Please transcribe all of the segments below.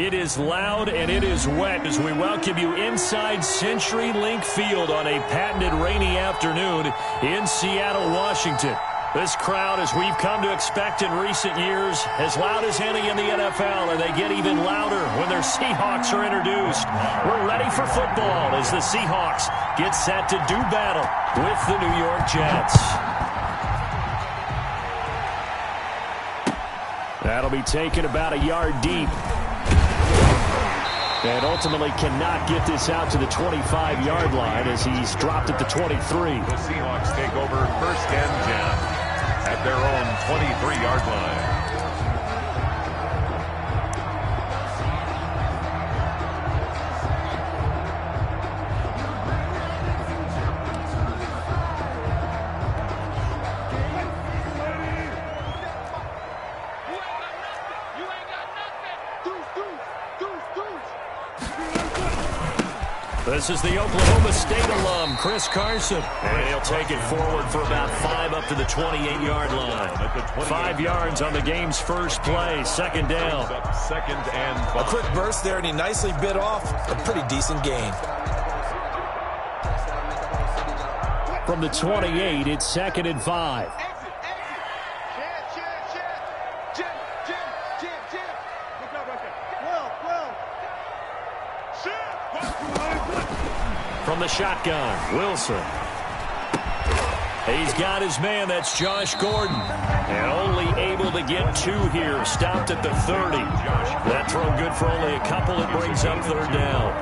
It is loud and it is wet as we welcome you inside CenturyLink Field on a patented rainy afternoon in Seattle, Washington. This crowd, as we've come to expect in recent years, as loud as any in the NFL, and they get even louder when their Seahawks are introduced. We're ready for football as the Seahawks get set to do battle with the New York Jets. That'll be taken about a yard deep. And ultimately cannot get this out to the 25-yard line as he's dropped at the 23. The Seahawks take over first and 10 at their own 23-yard line. This is the Oklahoma State alum, Chris Carson. And he'll take it forward for about 5 up to the 28-yard line. 5 yards on the game's first play, second down. Second and 5. A quick burst there, and he nicely bit off a pretty decent gain. From the 28, it's second and 5. From the shotgun, Wilson. He's got his man, that's Josh Gordon. And only able to get 2 here, stopped at the 30. That throw good for only a couple. It brings up third down.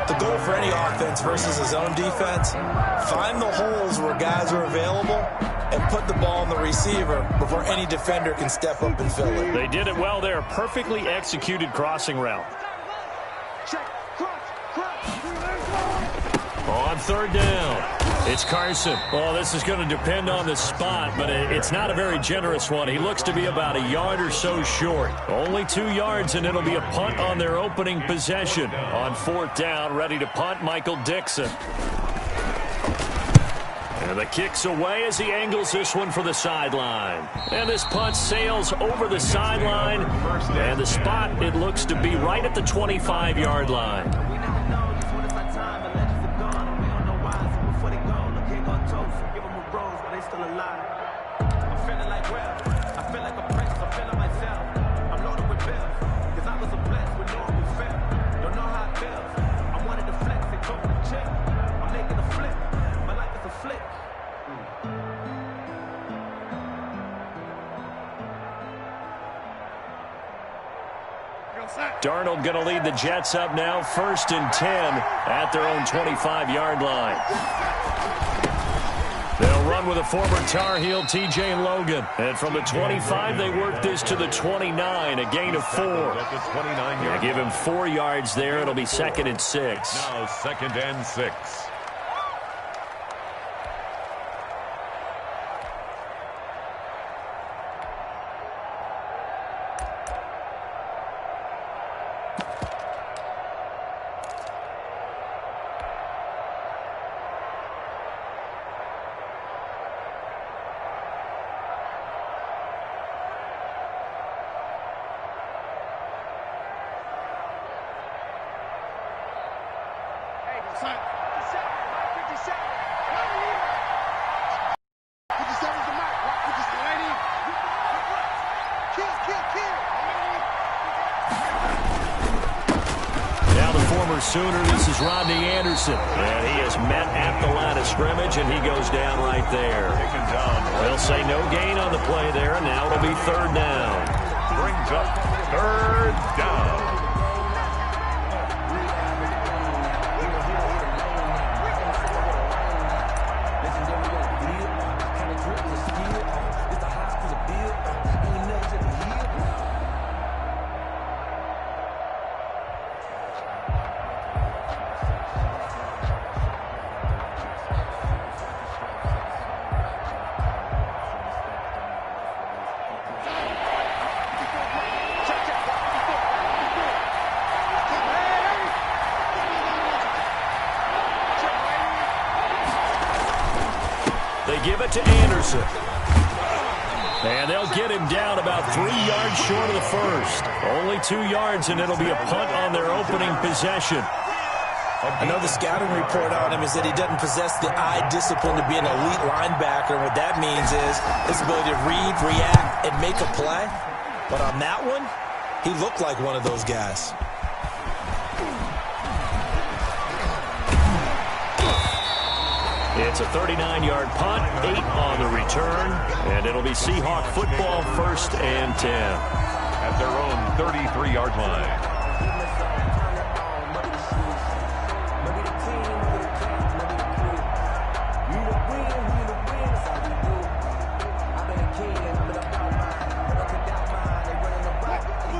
The goal for any offense versus his own defense, find the holes where guys are available and put the ball in the receiver before any defender can step up and fill it. They did it well there. Perfectly executed crossing route. On third down, it's Carson. Well, this is going to depend on the spot, but it's not a very generous one. He looks to be about a yard or so short. Only 2 yards, and it'll be a punt on their opening possession. On fourth down, ready to punt, Michael Dixon. And the kick's away as he angles this one for the sideline. And this punt sails over the sideline. And the spot, it looks to be right at the 25-yard line. Darnold going to lead the Jets up now, first and 10 at their own 25-yard line. They'll run with a former Tar Heel, TJ Logan. And from the 25, they work this to the 29, a gain of 4. They'll give him 4 yards there. It'll be second and 6. Now second and 6. Sooner, this is Rodney Anderson. And he is met at the line of scrimmage, and he goes down right there. They'll say no gain on the play there, and now it'll be third down. Brings up third down. Give it to Anderson. And they'll get him down about 3 yards short of the first. Only 2 yards, and it'll be a punt on their opening possession. I know the scouting report on him is that he doesn't possess the eye discipline to be an elite linebacker. What that means is his ability to read, react, and make a play. But on that one, he looked like one of those guys. It's a 39-yard punt, 8 on the return, and it'll be Seahawk football, 1st and 10. At their own 33-yard line.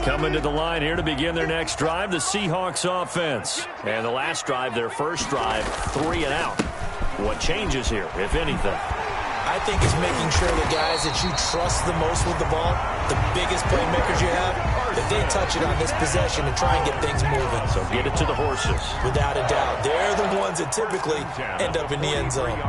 Coming to the line here to begin their next drive, the Seahawks offense. And the last drive, their first drive, 3 and out. What changes here, if anything? I think it's making sure the guys that you trust the most with the ball, the biggest playmakers you have, that they touch it on this possession and try and get things moving. So get it to the horses. Without a doubt. They're the ones that typically end up in the end zone.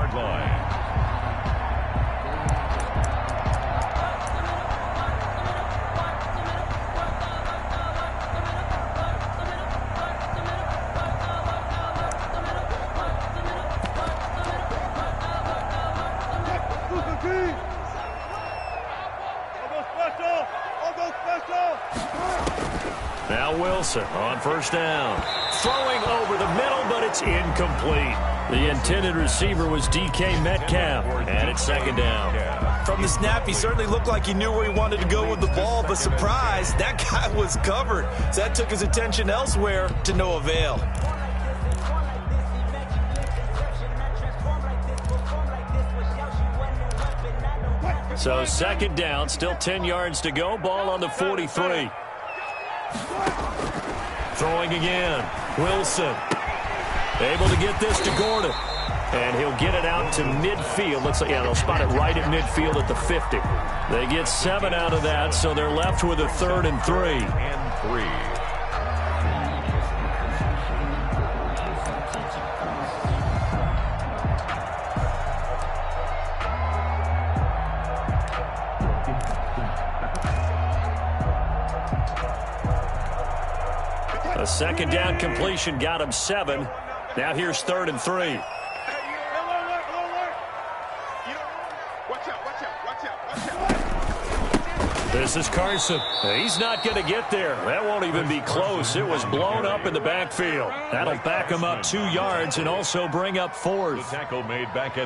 Now Wilson on first down. Throwing over the middle, but it's incomplete. The intended receiver was DK Metcalf, and it's 2nd down. From the snap, he certainly looked like he knew where he wanted to go with the ball, but surprise, that guy was covered. So that took his attention elsewhere to no avail. So 2nd down, still 10 yards to go. Ball on the 43. Throwing again. Wilson. Able to get this to Gordon. And he'll get it out to midfield. Looks like, yeah, they'll spot it right at midfield at the 50. They get 7 out of that, so they're left with a 3rd and 3. A 2nd down completion got him 7. Now here's 3rd and 3. This is Carson. He's not going to get there. That won't even be close. It was blown up in the backfield. That'll back him up 2 yards and also bring up 4th.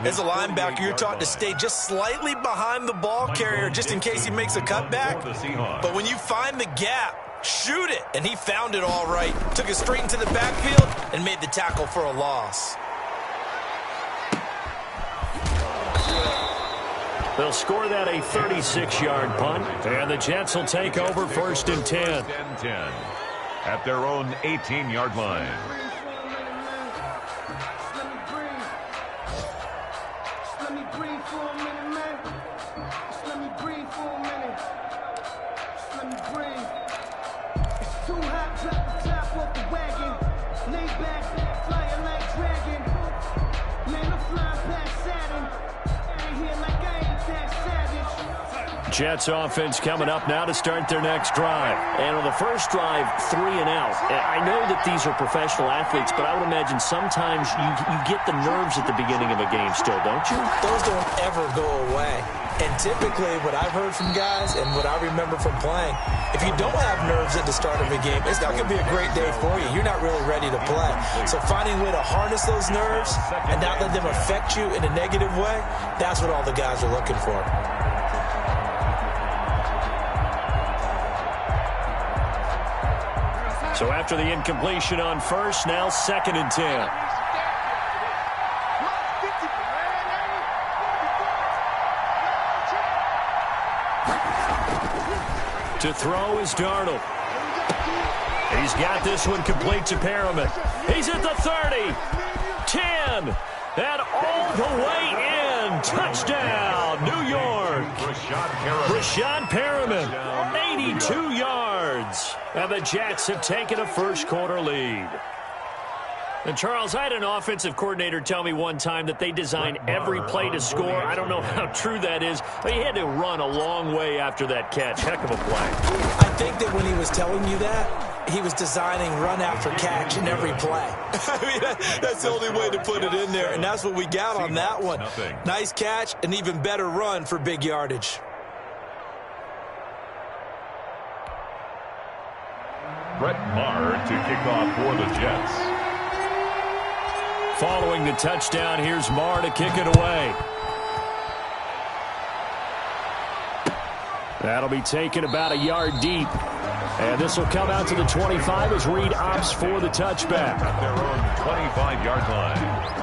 As a linebacker, you're taught to stay just slightly behind the ball carrier just in case he makes a cutback. But when you find the gap, shoot it. And he found it all right. Took it straight into the backfield and made the tackle for a loss. They'll score that a 36-yard punt, and the Jets will take over 1st and 10. At their own 18-yard line. Jets offense coming up now to start their next drive. And on the first drive, 3 and out. I know that these are professional athletes, but I would imagine sometimes you get the nerves at the beginning of a game still, don't you? Those don't ever go away. And typically what I've heard from guys and what I remember from playing, if you don't have nerves at the start of a game, it's not going to be a great day for you. You're not really ready to play. So finding a way to harness those nerves and not let them affect you in a negative way, that's what all the guys are looking for. So after the incompletion on first, now 2nd and 10. To throw is Darnold. He's got this one complete to Perriman. He's at the 30, 10, and all the way in. Touchdown, New York. Rashad Perriman, 82 yards. And the Jets have taken a first quarter lead. And Charles, I had an offensive coordinator tell me one time that they design every play to score. I don't know how true that is, but he had to run a long way after that catch. Heck of a play. I think that when he was telling you that, he was designing run after catch in every play. I mean, that's the only way to put it in there, and that's what we got on that one. Nice catch, an even better run for big yardage. Brett Maher to kick off for the Jets. Following the touchdown, here's Maher to kick it away. That'll be taken about a yard deep. And this will come out to the 25 as Reed opts for the touchback. At their own 25-yard line.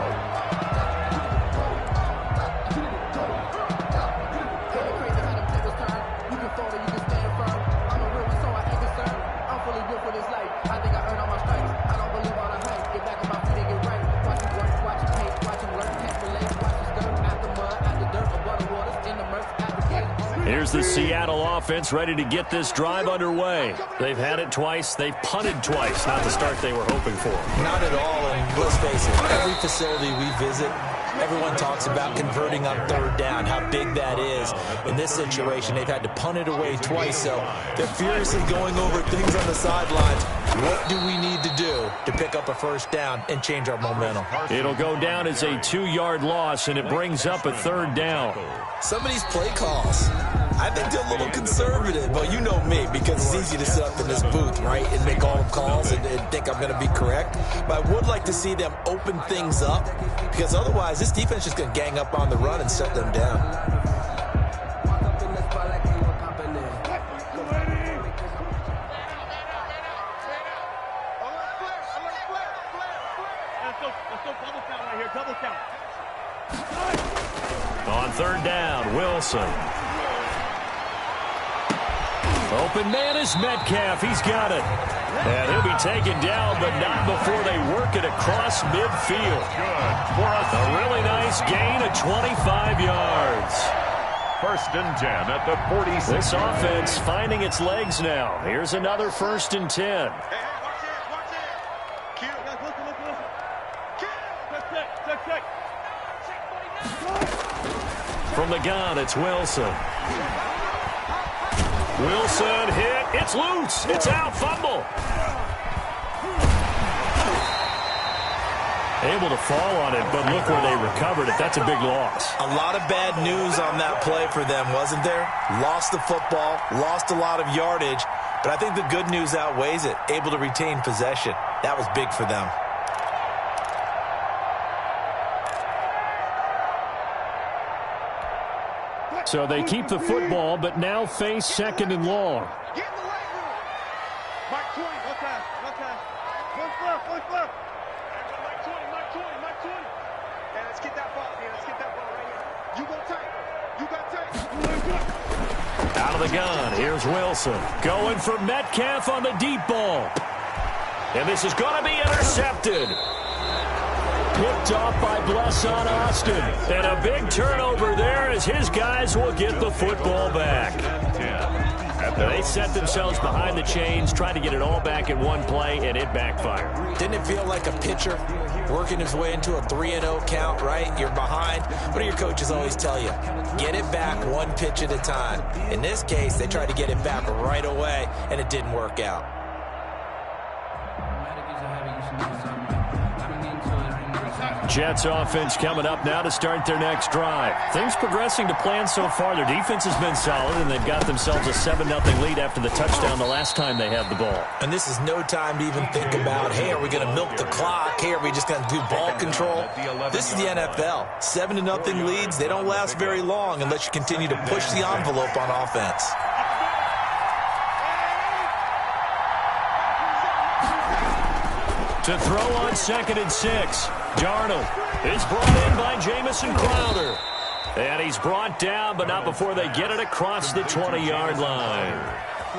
Here's the Seattle offense ready to get this drive underway. They've had it twice. They've punted twice. Not the start they were hoping for. Not at all, and let's face it, every facility we visit, everyone talks about converting on third down, how big that is. In this situation, they've had to punt it away twice, so they're furiously going over things on the sidelines. What do we need to do to pick up a first down and change our momentum? It'll go down as a 2-yard loss, and it brings up a third down. Some of these play calls, I think they're a little conservative, but you know me, because it's easy to sit up in this booth, right, and make all the calls and think I'm going to be correct. But I would like to see them open things up, because otherwise this defense is just going to gang up on the run and shut them down. On third down, Wilson. Open man is Metcalf. He's got it. And he'll be taken down, but not before they work it across midfield. Good for a really nice gain of 25 yards. 1st and 10 at the 46. This offense finding its legs now. Here's another 1st and 10. From the gun, it's Wilson. Wilson hit. It's loose. It's out. Fumble. Able to fall on it, but look where they recovered it. That's a big loss. A lot of bad news on that play for them, wasn't there? Lost the football, lost a lot of yardage, but I think the good news outweighs it. Able to retain possession. That was big for them. So they keep the football, but now face 2nd and long. Get in the right room. Mark 20, no time, no time. One left. Mark 20. And let's get that ball, man. Let's get that ball right here. You got tight. Out of the gun, here's Wilson. Going for Metcalf on the deep ball. And this is going to be intercepted. Picked off by Blesson Austin. And a big turnover there as his guys will get the football back. They set themselves behind the chains, trying to get it all back in one play, and it backfired. Didn't it feel like a pitcher working his way into a 3-0 count, right? You're behind. What do your coaches always tell you? Get it back one pitch at a time. In this case, they tried to get it back right away, and it didn't work out. Jets offense coming up now to start their next drive. Things progressing to plan so far. Their defense has been solid, and they've got themselves a 7-0 lead after the touchdown the last time they had the ball. And this is no time to even think about, hey, are we going to milk the clock? Hey, are we just going to do ball control? This is the NFL. 7-0 leads, they don't last very long unless you continue to push the envelope on offense. To throw on 2nd and 6. Darnold is brought in by Jamison Crowder. And he's brought down, but not before they get it across the 20-yard line.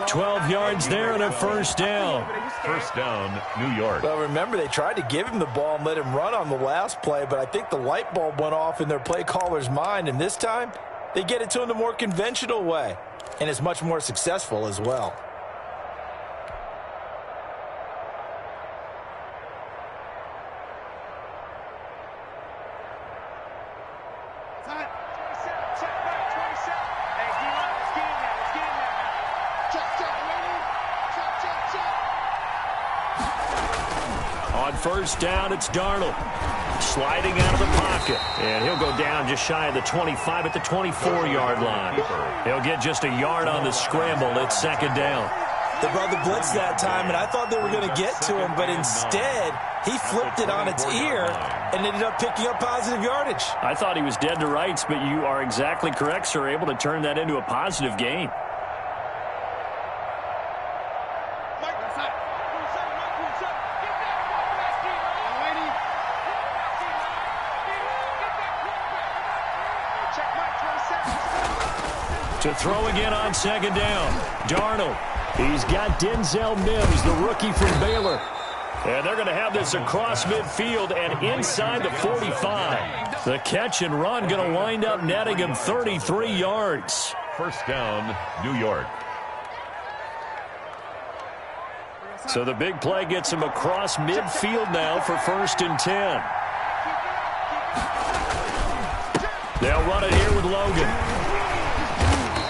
12 yards there and a 1st down. 1st down, New York. Well, remember, they tried to give him the ball and let him run on the last play, but I think the light bulb went off in their play caller's mind, and this time they get it to him the more conventional way, and it's much more successful as well. Check right, 27. Hey, D-line, let's get in there. Let's get in there now. Check, ready? Check. On first down, it's Darnold. Sliding out of the pocket. And he'll go down just shy of the 25 at the 24-yard line. He'll get just a yard on the scramble. It's second down. They brought the blitz that time, and I thought they were going to get to him, but instead he flipped it on its ear and ended up picking up positive yardage. I thought he was dead to rights, but you are exactly correct, sir, able to turn that into a positive gain. To throw again on second down. Darnold. He's got Denzel Mims, the rookie from Baylor. And they're going to have this across midfield and inside the 45. The catch and run going to wind up netting him 33 yards. First down, New York. So the big play gets him across midfield now for first and 10. They'll run it here with Logan.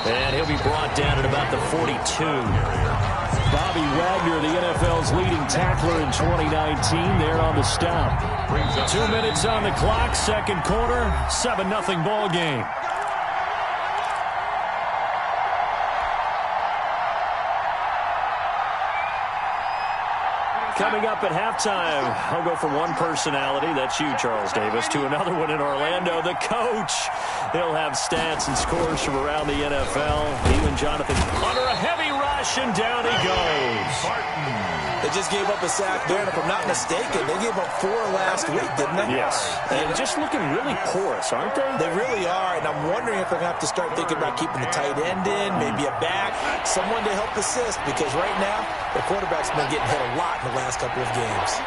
And he'll be brought down at about the 42. Bobby Wagner, the NFL's leading tackler in 2019, there on the stop. 2 minutes on the clock, second quarter, 7-0 ball game. Coming up at halftime, I'll go from one personality, that's you, Charles Davis, to another one in Orlando, the coach. He'll have stats and scores from around the NFL. Even Jonathan under a heavy rush, and down he goes. They just gave up a sack there, and if I'm not mistaken, they gave up 4 last week, didn't they? Yes, and just looking really porous, aren't they? They really are, and I'm wondering if they're going to have to start thinking about keeping the tight end in, maybe a back, someone to help assist, because right now, the quarterback's been getting hit a lot in the last couple of games.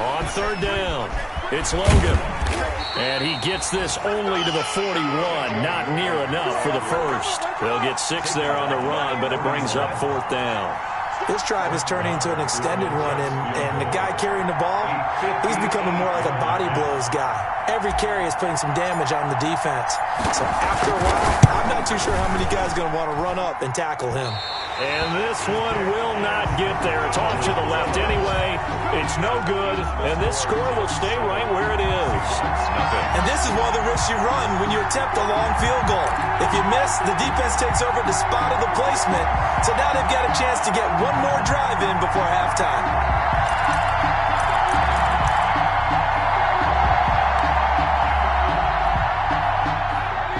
On third down, it's Logan. And he gets this only to the 41, not near enough for the first. They'll get 6 there on the run, but it brings up fourth down. This drive is turning into an extended one, and the guy carrying the ball, he's becoming more like a body blows guy. Every carry is putting some damage on the defense. So after a while, I'm not too sure how many guys are going to want to run up and tackle him. And this one will not get there. It's off to the left anyway. It's no good, and this score will stay right where it is. And this is one of the risks you run when you attempt a long field goal. If you miss, the defense takes over the spot of the placement. So now they've got a chance to get one more drive in before halftime.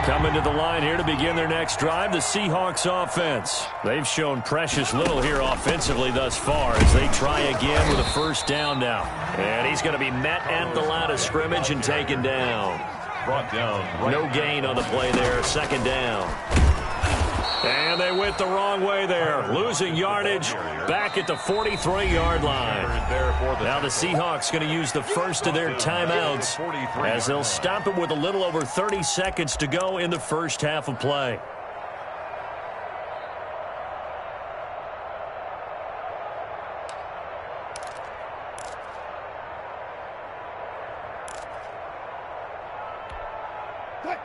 Coming to the line here to begin their next drive, the Seahawks offense. They've shown precious little here offensively thus far as they try again with a first down now. And he's going to be met at the line of scrimmage and taken down. Brought down. Right. No gain on the play there, second down. And they went the wrong way there, losing yardage back at the 43-yard line. Now the Seahawks going to use the first of their timeouts as they'll stop it with a little over 30 seconds to go in the first half of play.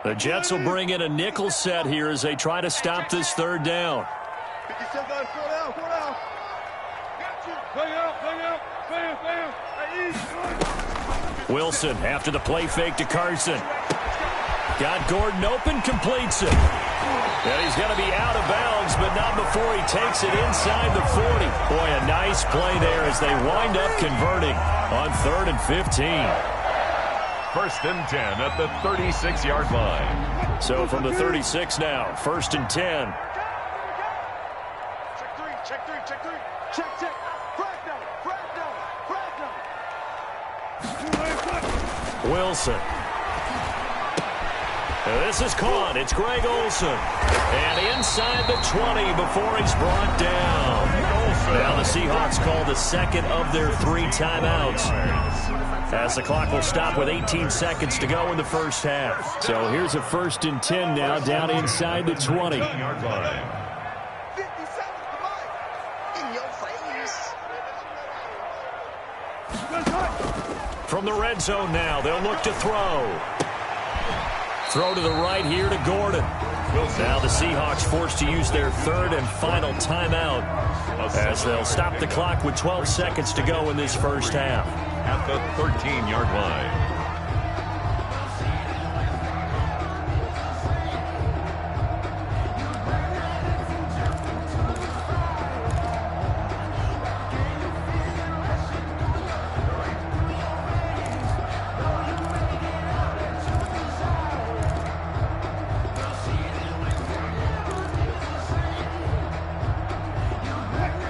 The Jets will bring in a nickel set here as they try to stop this third down. Wilson after the play fake to Carson. Got Gordon open, completes it. And he's going to be out of bounds, but not before he takes it inside the 40. Boy, a nice play there as they wind up converting on 3rd and 15. First and 10 at the 36-yard line. So from the 36 now, 1st and 10. Check three. Check. Frag down. Wilson. This is caught. It's Greg Olsen. And inside the 20 before he's brought down. Now the Seahawks call the second of their 3 timeouts, as the clock will stop with 18 seconds to go in the first half. So here's a 1st and 10 now, down inside the 20. 57, come on. In your face. From the red zone now, they'll look to throw. Throw to the right here to Gordon. Now the Seahawks forced to use their third and final timeout as they'll stop the clock with 12 seconds to go in this first half. At the 13-yard line.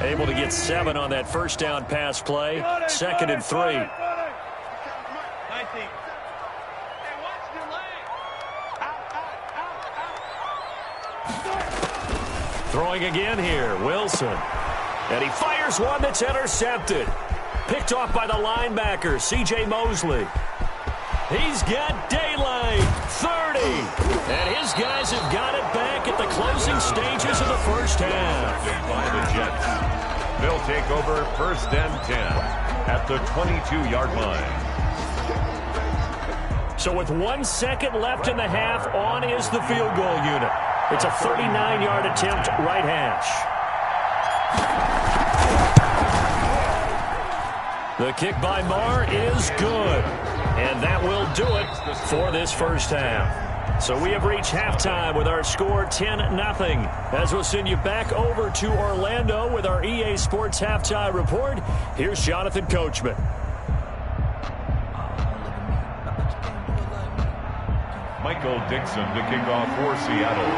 Able to get 7 on that first down pass play. 2nd and 3. Throwing again here, Wilson. And he fires one that's intercepted. Picked off by the linebacker, C.J. Mosley. He's got daylight, 30. And his guys have got it back at the closing stages of the first half. By the Jets. They'll take over 1st and 10 at the 22-yard line. So with 1 second left in the half, on is the field goal unit. It's a 39-yard attempt, right hash. The kick by Marr is good. And that will do it for this first half. So we have reached halftime with our score 10-0. As we'll send you back over to Orlando with our EA Sports Halftime Report, here's Jonathan Coachman. Michael Dixon to kick off for Seattle.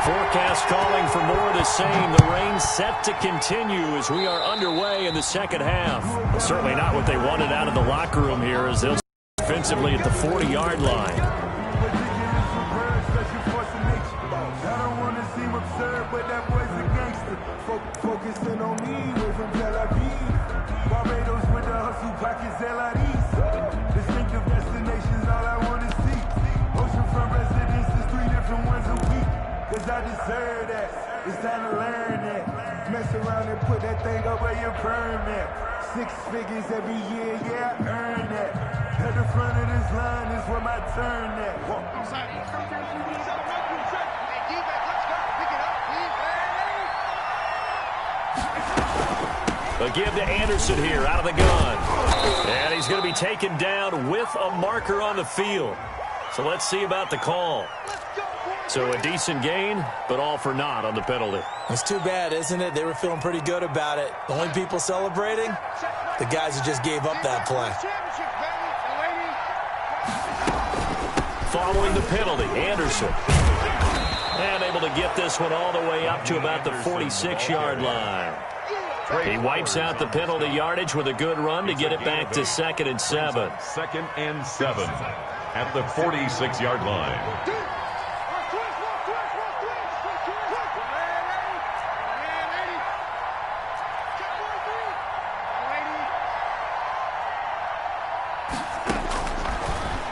Forecast calling for more of the same. The rain set to continue as we are underway in the second half. Certainly not what they wanted out of the locker room here as they'll defensively at the 40-yard line. Focusing on me, way from Tel Aviv. Barbados with the hustle pockets, distinctive destinations, all I want to see. Oceanfront residences, 3 different ones a week. Cause I deserve that. It's time to learn that. Mess around and put that thing up where your permit. 6 figures every year, yeah, I earn that. At the front of this line is where my turn at. A give to Anderson here out of the gun. And he's going to be taken down with a marker on the field. So let's see about the call. So a decent gain, but all for naught on the penalty. It's too bad, isn't it? They were feeling pretty good about it. The only people celebrating, the guys who just gave up that play. Following the penalty, Anderson. And able to get this one all the way up to about the 46-yard line. He wipes out the penalty yardage with a good run to get it back to 2nd and 7. 2nd and 7 at the 46-yard line.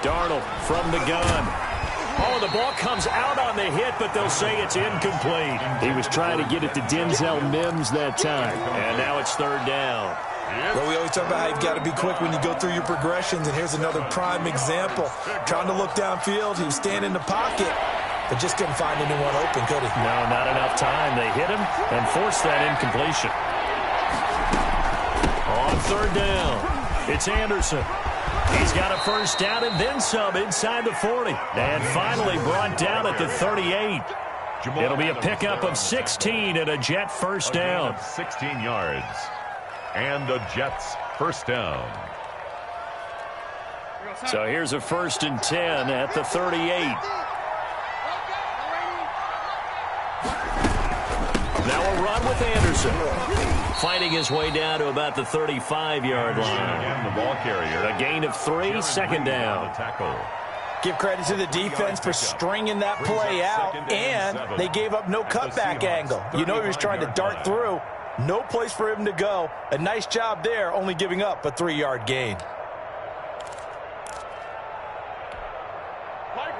Darnold from the gun. Oh, the ball comes out on the hit, but they'll say it's incomplete. He was trying to get it to Denzel Mims that time. And now it's 3rd down. Well, we always talk about how you've got to be quick when you go through your progressions, and here's another prime example. Trying to look downfield, he was standing in the pocket, but just couldn't find anyone open, could he? No, not enough time. They hit him and forced that incompletion. On 3rd down, it's Anderson. He's got a first down and then some inside the 40. And finally brought down at the 38. It'll be a pickup of 16 and a Jet first down. 16 yards. And the Jets first down. So here's a 1st and 10 at the 38. Now a run with Anderson. Fighting his way down to about the 35-yard line. And the ball carrier. A gain of 3, 2nd down. Give credit to the defense for stringing that play out, and they gave up no cutback angle. You know he was trying to dart through. No place for him to go. A nice job there, only giving up a 3-yard gain.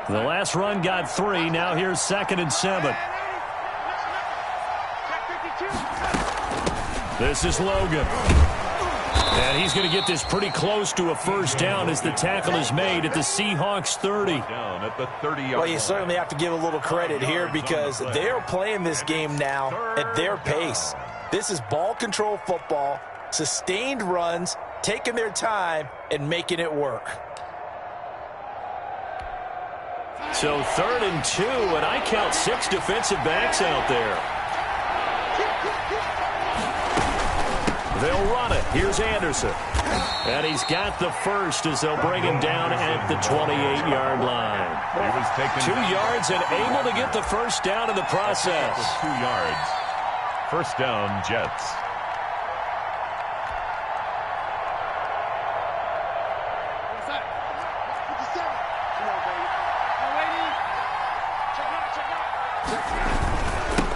The last run got 3. Now here's 2nd and 7. This is Logan. And he's going to get this pretty close to a first down as the tackle is made at the Seahawks 30. Down at the 30-yard Well, you certainly have to give a little credit here because they are playing this game now at their pace. This is ball control football, sustained runs, taking their time, and making it work. So 3rd and 2, and I count 6 defensive backs out there. They'll run it. Here's Anderson. And he's got the first as they'll bring him down at the 28-yard line. He was taken 2 yards and able to get the first down in the process. 2 yards. First down, Jets.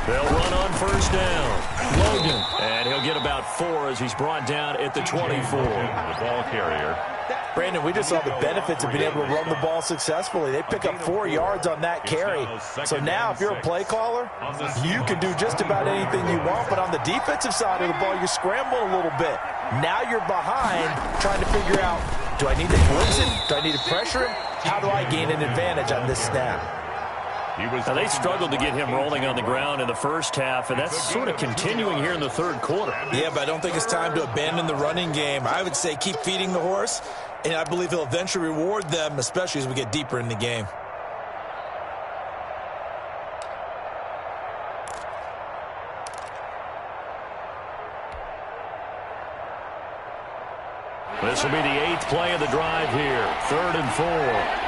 They'll run on first down. Logan. And he'll get about 4 as he's brought down at the 24. The ball carrier. Brandon, we just saw the benefits of being able to run the ball successfully. They pick up 4 yards on that carry. So now if you're a play caller, you can do just about anything you want. But on the defensive side of the ball, you're scrambling a little bit. Now you're behind trying to figure out, do I need to blitz him? Do I need to pressure him? How do I gain an advantage on this snap? Now, they struggled to get him rolling on the ground in the first half, and that's sort of continuing here in the third quarter. Yeah, but I don't think it's time to abandon the running game. I would say keep feeding the horse, and I believe he'll eventually reward them, especially as we get deeper in the game. This will be the 8th play of the drive here. 3rd and 4.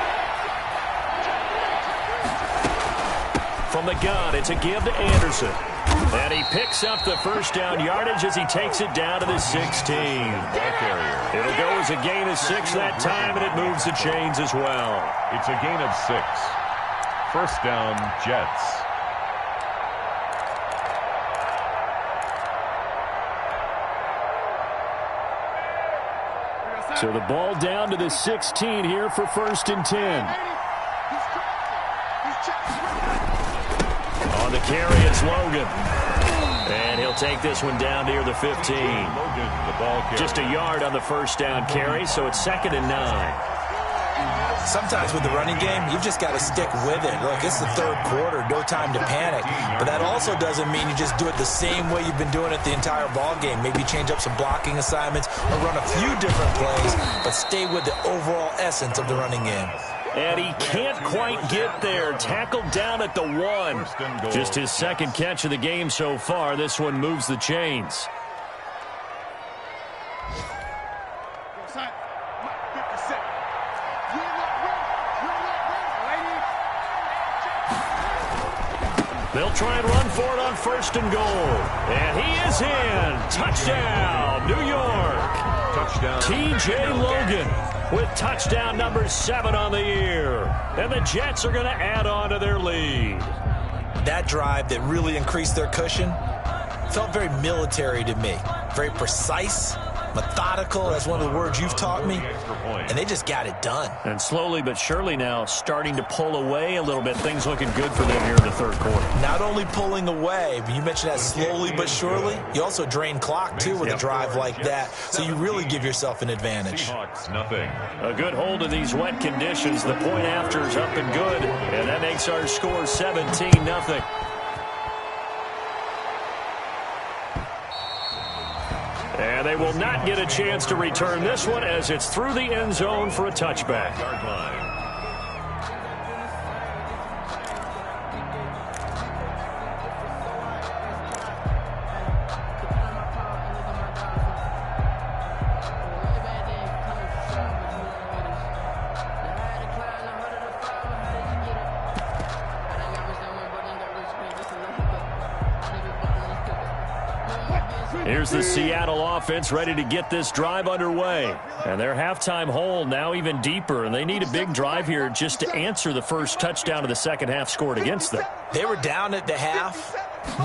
From the gun, it's a give to Anderson. And he picks up the first down yardage as he takes it down to the 16. It'll go as a gain of 6 that time, and it moves the chains as well. It's a gain of 6. First down, Jets. So the ball down to the 16 here for 1st and 10. On the carry, it's Logan. And he'll take this one down near the 15. Just a yard on the first down carry, so it's 2nd and 9. Sometimes with the running game, you've just got to stick with it. Look, it's the third quarter, no time to panic. But that also doesn't mean you just do it the same way you've been doing it the entire ball game. Maybe change up some blocking assignments or run a few different plays, but stay with the overall essence of the running game. And he can't quite get there. Tackled down at the 1. Just his 2nd catch of the game so far. This one moves the chains. They'll try and run for it on 1st and goal. And he is in. Touchdown, New York. Touchdown. T.J. Logan with touchdown number 7 on the year. And the Jets are going to add on to their lead. That drive that really increased their cushion felt very military to me. Very precise, methodical. That's one of the words you've taught me. And they just got it done. And slowly but surely now starting to pull away a little bit. Things looking good for them here in the third quarter. Not only pulling away, but you mentioned that slowly but surely. You also drain clock, too, with a drive like that. So you really give yourself an advantage. Nothing. A good hold in these wet conditions. The point after is up and good. And that makes our score 17-0. And they will not get a chance to return this one as it's through the end zone for a touchback. Here's the Seattle offense ready to get this drive underway. And their halftime hole now even deeper, and they need a big drive here just to answer the first touchdown of the second half scored against them. They were down at the half.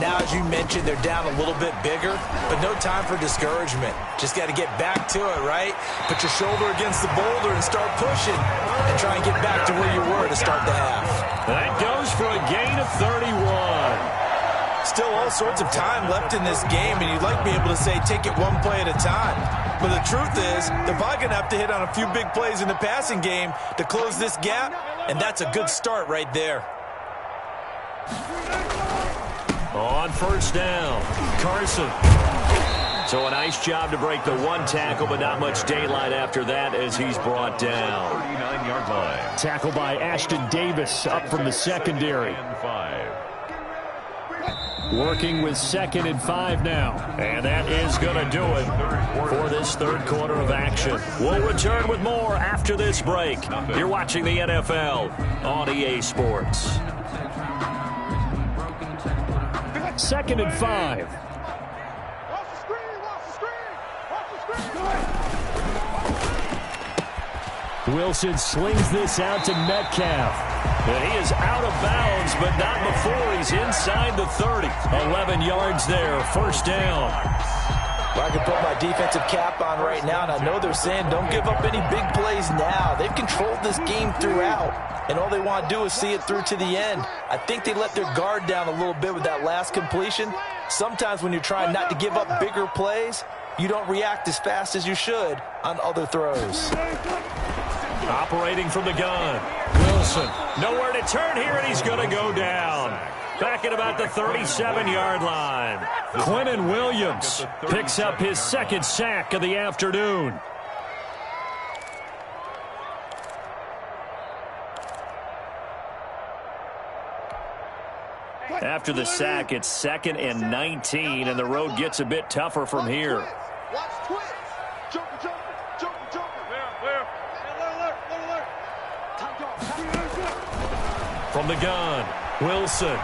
Now, as you mentioned, they're down a little bit bigger, but no time for discouragement. Just got to get back to it, right? Put your shoulder against the boulder and start pushing and try and get back to where you were to start the half. That goes for a gain of 31. Still all sorts of time left in this game, and you'd like to be able to say take it one play at a time. But the truth is, they're probably going to have to hit on a few big plays in the passing game to close this gap, and that's a good start right there. On first down, Carson. So a nice job to break the one tackle, but not much daylight after that as he's brought down. 39-yard line. Tackle by Ashton Davis up from the secondary. Working with 2nd and 5 now. And that is going to do it for this third quarter of action. We'll return with more after this break. You're watching the NFL on EA Sports. 2nd and 5. Wilson slings this out to Metcalf. And he is out of bounds, but not before he's inside the 30. 11 yards there, first down. Well, I can put my defensive cap on right now, and I know they're saying don't give up any big plays now. They've controlled this game throughout, and all they want to do is see it through to the end. I think they let their guard down a little bit with that last completion. Sometimes when you're trying not to give up bigger plays, you don't react as fast as you should on other throws. Operating from the gun, Wilson. Nowhere to turn here, and he's going to go down. Back at about the 37-yard line. Quinnen Williams picks up his 2nd sack of the afternoon. After the sack, it's 2nd and 19, and the road gets a bit tougher from here. Watch twitch. Jumper. From the gun, Wilson.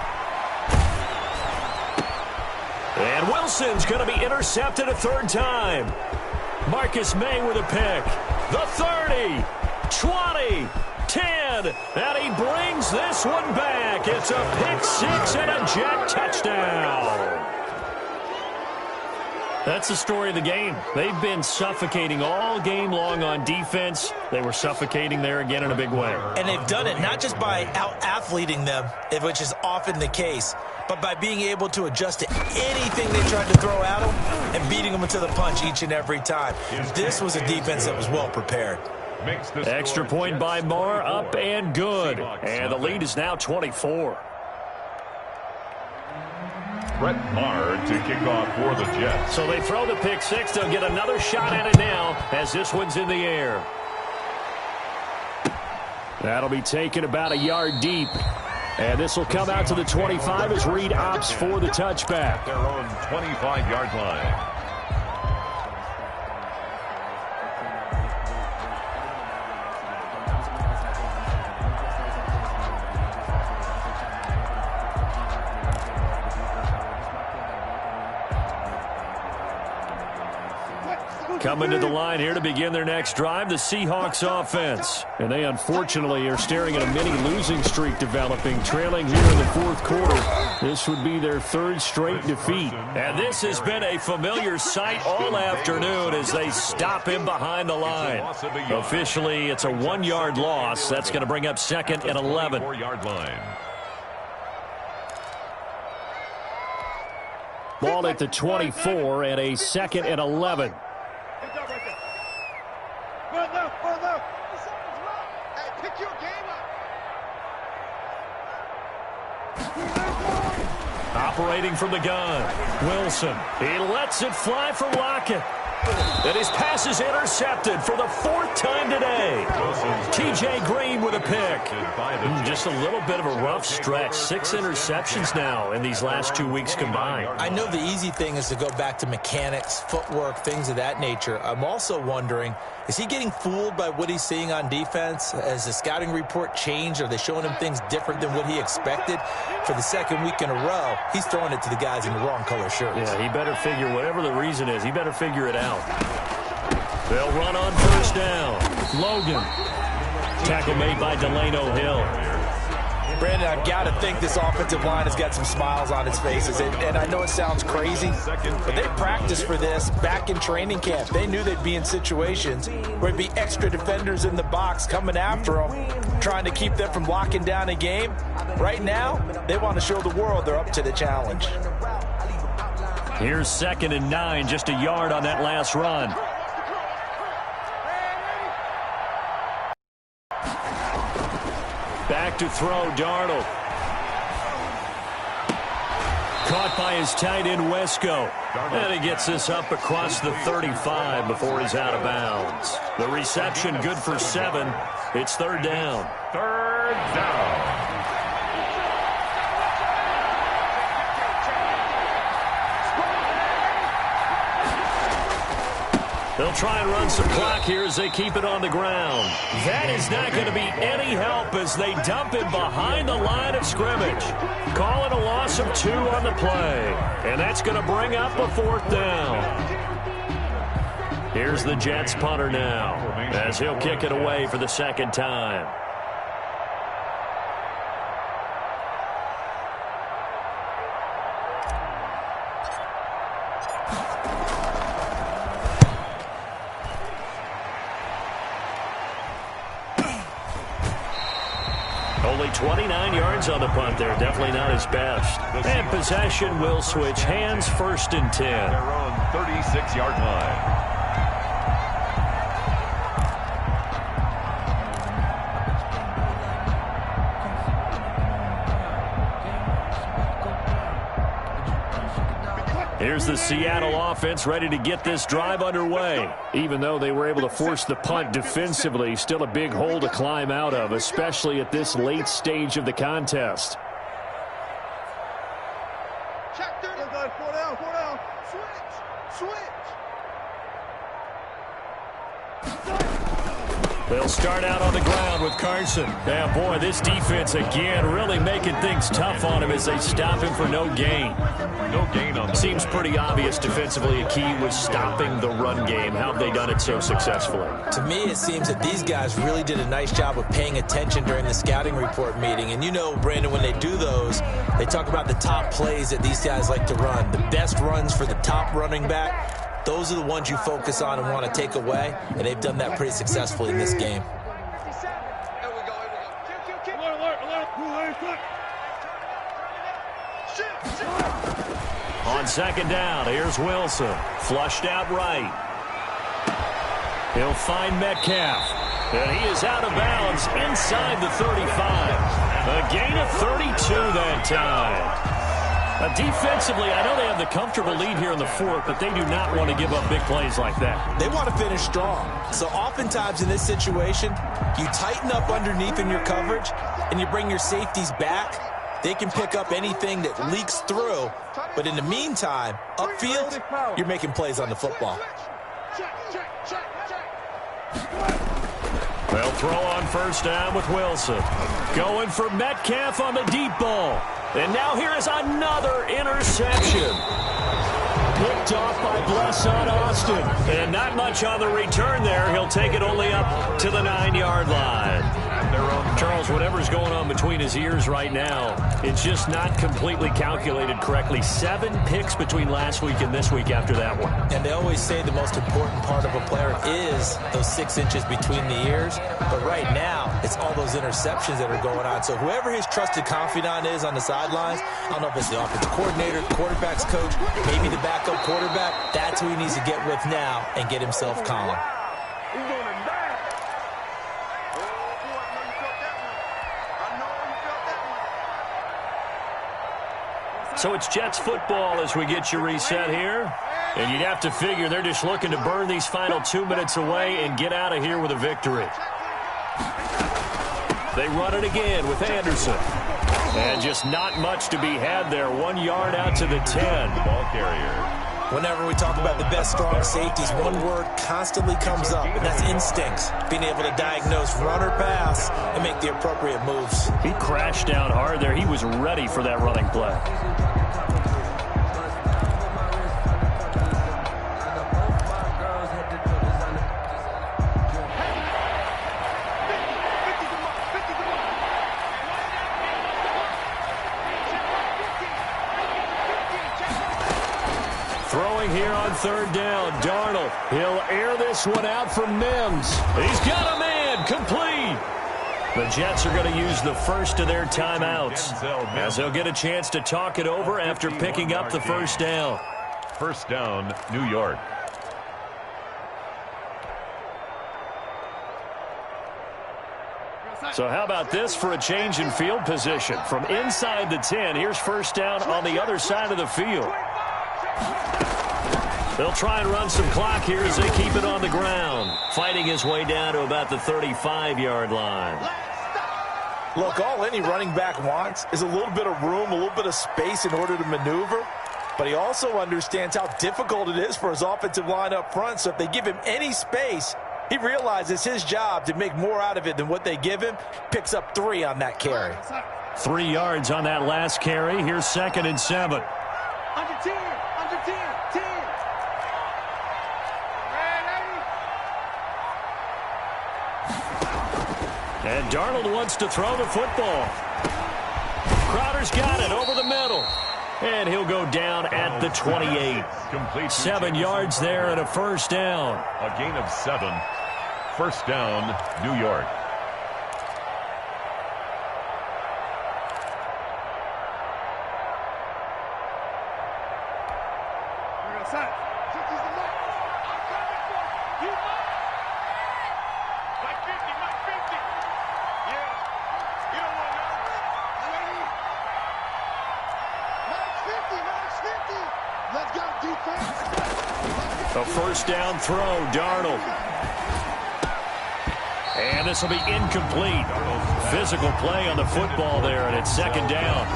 And Wilson's going to be intercepted a 3rd time. Marcus May with a pick. The 30, 20, 10, and he brings this one back. It's a pick 6 and a jet touchdown. That's the story of the game. They've been suffocating all game long on defense. They were suffocating there again in a big way. And they've done it not just by out-athleting them, which is often the case, but by being able to adjust to anything they tried to throw at them and beating them into the punch each and every time. This was a defense that was well prepared. Extra point by Marr, up and good. And the lead is now 24. Brett Maher to kick off for the Jets. So they throw the pick 6. They'll get another shot at it now as this one's in the air. That'll be taken about a yard deep. And this will come out to the 25 as Reed opts for the touchback. Their own 25-yard line. Coming to the line here to begin their next drive, the Seahawks offense. And they unfortunately are staring at a mini losing streak developing, trailing here in the 4th quarter. This would be their 3rd straight defeat. And this has been a familiar sight all afternoon as they stop him behind the line. Officially, it's a 1-yard loss. That's going to bring up 2nd and 11. 4-yard line. Ball at the 24 and a 2nd and 11. Hey, pick your game up. Operating from the gun, Wilson. He lets it fly from Lockett. And his pass is intercepted for the 4th time today. T.J. Green with a pick. Just a little bit of a rough stretch. 6 interceptions now in these last 2 weeks combined. I know the easy thing is to go back to mechanics, footwork, things of that nature. I'm also wondering, is he getting fooled by what he's seeing on defense? Has the scouting report changed? Are they showing him things different than what he expected? For the 2nd week in a row, he's throwing it to the guys in the wrong color shirts. Yeah, he better figure, whatever the reason is, he better figure it out. They'll run on first down. Logan. Tackle made by Delano Hill. Brandon, I've got to think this offensive line has got some smiles on its faces. And I know it sounds crazy, but they practiced for this back in training camp. They knew they'd be in situations where there'd be extra defenders in the box coming after them, trying to keep them from locking down a game. Right now, they want to show the world they're up to the challenge. Here's 2nd and 9, just a yard on that last run. Back to throw, Darnold. Caught by his tight end, Wesco. And he gets this up across the 35 before he's out of bounds. The reception good for 7. It's third down. Third down. They'll try and run some clock here as they keep it on the ground. That is not going to be any help as they dump him behind the line of scrimmage. Call it a loss of 2 on the play. And that's going to bring up a 4th down. Here's the Jets punter now as he'll kick it away for the second time. Only 29 yards on the punt there. Definitely not his best. And possession will switch hands, 1st and 10. Their own 36-yard line. Here's the Seattle offense ready to get this drive underway. Even though they were able to force the punt defensively, still a big hole to climb out of, especially at this late stage of the contest. Check 30. 4 down. Switch. They'll start out on the ground with Carson. Yeah, boy, this defense again really making things tough on him as they stop him for no gain. No gain on the Seems pretty obvious defensively a key was stopping the run game. How have they done it so successfully? To me, it seems that these guys really did a nice job of paying attention during the scouting report meeting. And you know, Brandon, when they do those, they talk about the top plays that these guys like to run. The best runs for the top running back. Those are the ones you focus on and want to take away, and they've done that pretty successfully in this game. On second down, here's Wilson. Flushed out right. He'll find Metcalf. And he is out of bounds inside the 35. A gain of 32 that time. Defensively, I know they have the comfortable lead here in the 4th, but they do not want to give up big plays like that. They want to finish strong. So oftentimes in this situation, you tighten up underneath in your coverage, and you bring your safeties back. They can pick up anything that leaks through. But in the meantime, upfield, you're making plays on the football. They'll throw on first down with Wilson. Going for Metcalf on the deep ball. And now here is another interception. Picked off by Blesson Austin. And not much on the return there. He'll take it only up to the 9-yard line. Charles, whatever's going on between his ears right now, it's just not completely calculated correctly. 7 picks between last week and this week after that one. And they always say the most important part of a player is those 6 inches between the ears. But right now, it's all those interceptions that are going on. So whoever his trusted confidant is on the sidelines, I don't know if it's the offensive coordinator, the quarterback's coach, maybe the backup quarterback, that's who he needs to get with now and get himself calm. So it's Jets football as we get you reset here. And you'd have to figure they're just looking to burn these final 2 minutes away and get out of here with a victory. They run it again with Anderson. And just not much to be had there. 1 yard out to the 10. Ball carrier. Whenever we talk about the best strong safeties, one word constantly comes up, and that's instincts. Being able to diagnose run or pass and make the appropriate moves. He crashed down hard there. He was ready for that running play. Here on third down, Darnold. He'll air this one out for Mims. He's got a man complete. The Jets are going to use the first of their timeouts as they'll get a chance to talk it over after picking up the first down. First down, New York. So how about this for a change in field position? From inside the 10, here's first down on the other side of the field. They'll try and run some clock here as they keep it on the ground. Fighting his way down to about the 35-yard line. Look, all any running back wants is a little bit of room, a little bit of space in order to maneuver. But he also understands how difficult it is for his offensive line up front. So if they give him any space, he realizes his job to make more out of it than what they give him. Picks up 3 on that carry. 3 yards on that last carry. Here's 2nd and 7. Under 10, under 10, 10. And Darnold wants to throw the football. Crowder's got it over the middle. And he'll go down at the 28. 7 yards there and a first down. A gain of 7. First down, New York. A first down throw, Darnold. And this will be incomplete. Physical play on the football there, and it's 2nd down.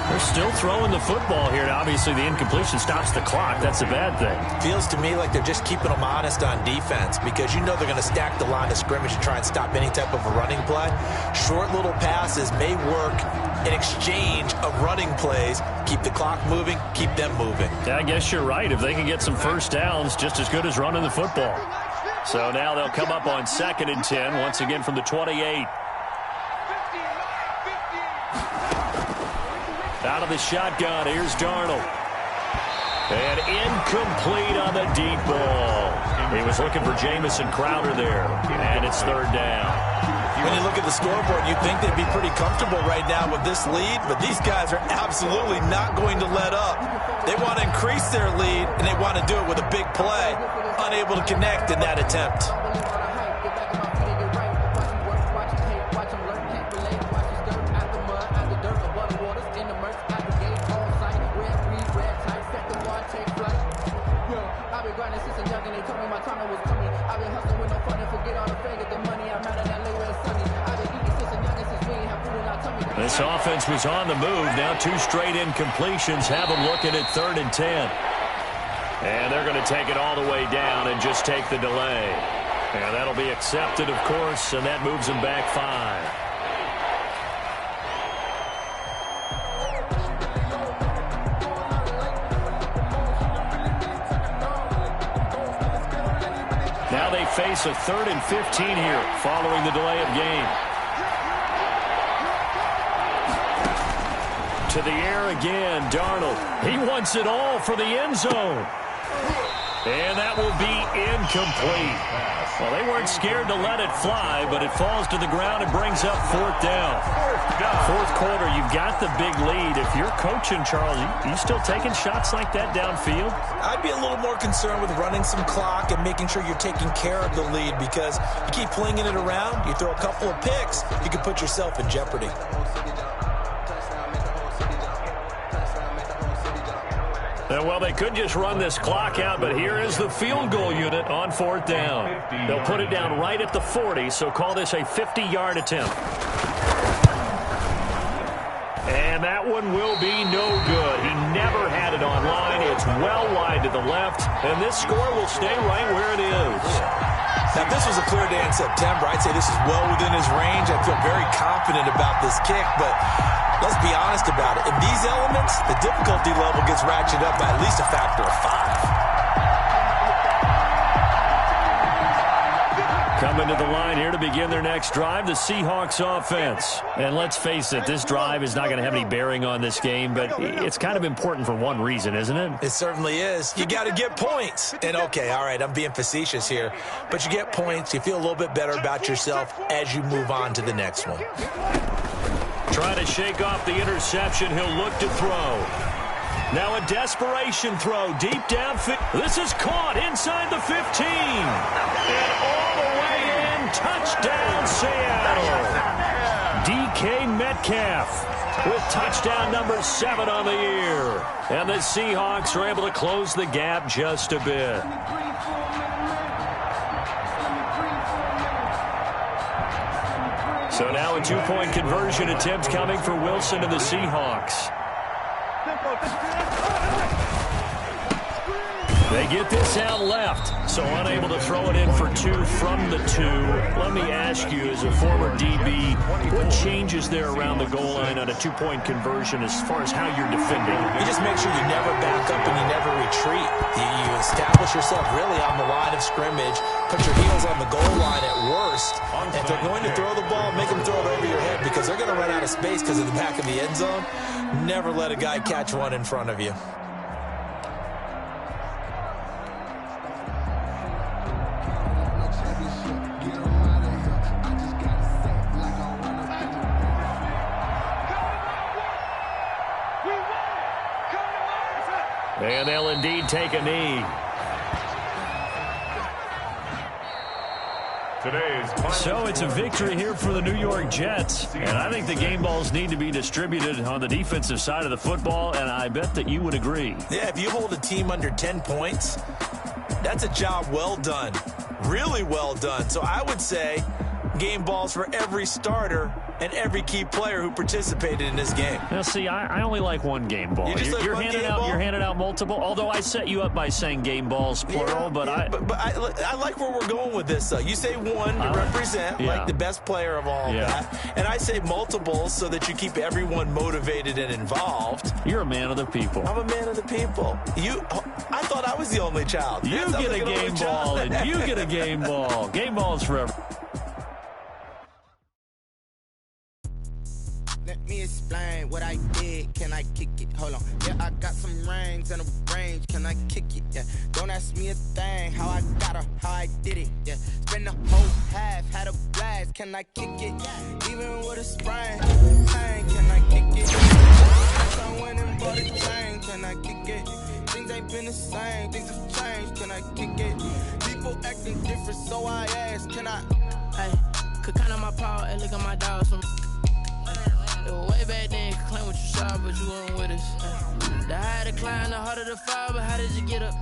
They're still throwing the football here. Now, obviously, the incompletion stops the clock. That's a bad thing. Feels to me like they're just keeping them honest on defense because you know they're going to stack the line of scrimmage and try and stop any type of a running play. Short little passes may work in exchange of running plays. Keep the clock moving, keep them moving. Yeah, I guess you're right. If they can get some first downs, just as good as running the football. So now they'll come up on 2nd and 10, once again from the 28. Out of the shotgun, here's Darnold. And incomplete on the deep ball. He was looking for Jamison Crowder there, and it's 3rd down. When you look at the scoreboard, you'd think they'd be pretty comfortable right now with this lead, but these guys are absolutely not going to let up. They want to increase their lead, and they want to do it with a big play. Unable to connect in that attempt. This offense was on the move. Now 2 straight incompletions have them looking at 3rd and 10. And they're going to take it all the way down and just take the delay. And that'll be accepted, of course, and that moves them back 5. Now they face a 3rd and 15 here following the delay of game. To the air again, Darnold. He wants it all for the end zone. And that will be incomplete. Well, they weren't scared to let it fly, but it falls to the ground and brings up 4th down. 4th quarter, you've got the big lead. If you're coaching, Charles, you still taking shots like that downfield? I'd be a little more concerned with running some clock and making sure you're taking care of the lead because you keep flinging it around, you throw a couple of picks, you can put yourself in jeopardy. Well, they could just run this clock out, but here is the field goal unit on 4th down. They'll put it down right at the 40, so call this a 50-yard attempt. And that one will be no good. He never had it on line. It's well wide to the left, and this score will stay right where it is. Now, if this was a clear day in September, I'd say this is well within his range. I feel very confident about this kick, but let's be honest about it. In these elements, the difficulty level gets ratcheted up by at least a factor of 5. Coming to the line here to begin their next drive, the Seahawks offense. And let's face it, this drive is not going to have any bearing on this game, but it's kind of important for one reason, isn't it? It certainly is. You got to get points. And, okay, all right, I'm being facetious here, but you get points, you feel a little bit better about yourself as you move on to the next one. Trying to shake off the interception, he'll look to throw. Now a desperation throw deep downfield. This is caught inside the 15. And all the way in, touchdown Seattle. DK Metcalf with touchdown number 7 on the year. And the Seahawks are able to close the gap just a bit. So now a 2-point conversion attempt coming for Wilson and the Seahawks. They get this out left, so unable to throw it in for 2 from the 2. Let me ask you, as a former DB, what changes there around the goal line on a 2-point conversion as far as how you're defending? You just make sure you never back up and you never retreat. You establish yourself really on the line of scrimmage, put your heels on the goal line at worst. And if they're going to throw the ball, make them throw it over your head because they're going to run out of space because of the back of the end zone. Never let a guy catch one in front of you. And they'll indeed take a knee. So it's a victory here for the New York Jets. And I think the game balls need to be distributed on the defensive side of the football, and I bet that you would agree. Yeah, if you hold a team under 10 points, that's a job well done. Really well done. So I would say game balls for every starter and every key player who participated in this game. Now, see, I only like one game ball. You're handing out multiple, although I set you up by saying game balls, plural. But I like where we're going with this, though. You say one to represent, like the best player of all that. And I say multiples so that you keep everyone motivated and involved. You're a man of the people. I'm a man of the people. I thought I was the only child. You get a game ball, and you get a game ball. Game balls forever. Let me explain what I did. Can I kick it? Hold on. Yeah, I got some rings and a range. Can I kick it? Yeah. Don't ask me a thing. How I got her, how I did it. Yeah. Spend the whole half, had a blast. Can I kick it? Even with a sprain. Pain, can I kick it? I went and bought a chain. Can I kick it? Things ain't been the same. Things have changed. Can I kick it? People acting different, so I ask. Can I? Hey, could count on my power and look at my dogs from. Way back then, you could claim what you saw, but you weren't with us. The higher the climb, the harder the fall, but how did you get up?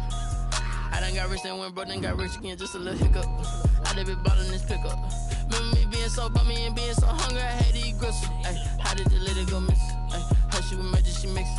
I done got rich, then went broke, then got rich again, just a little hiccup. I done been ballin' this pickup. Remember me being so bummy and being so hungry, I had to eat gristle. Ay, how did the lady go miss? Ay, her she was magic, she mixed.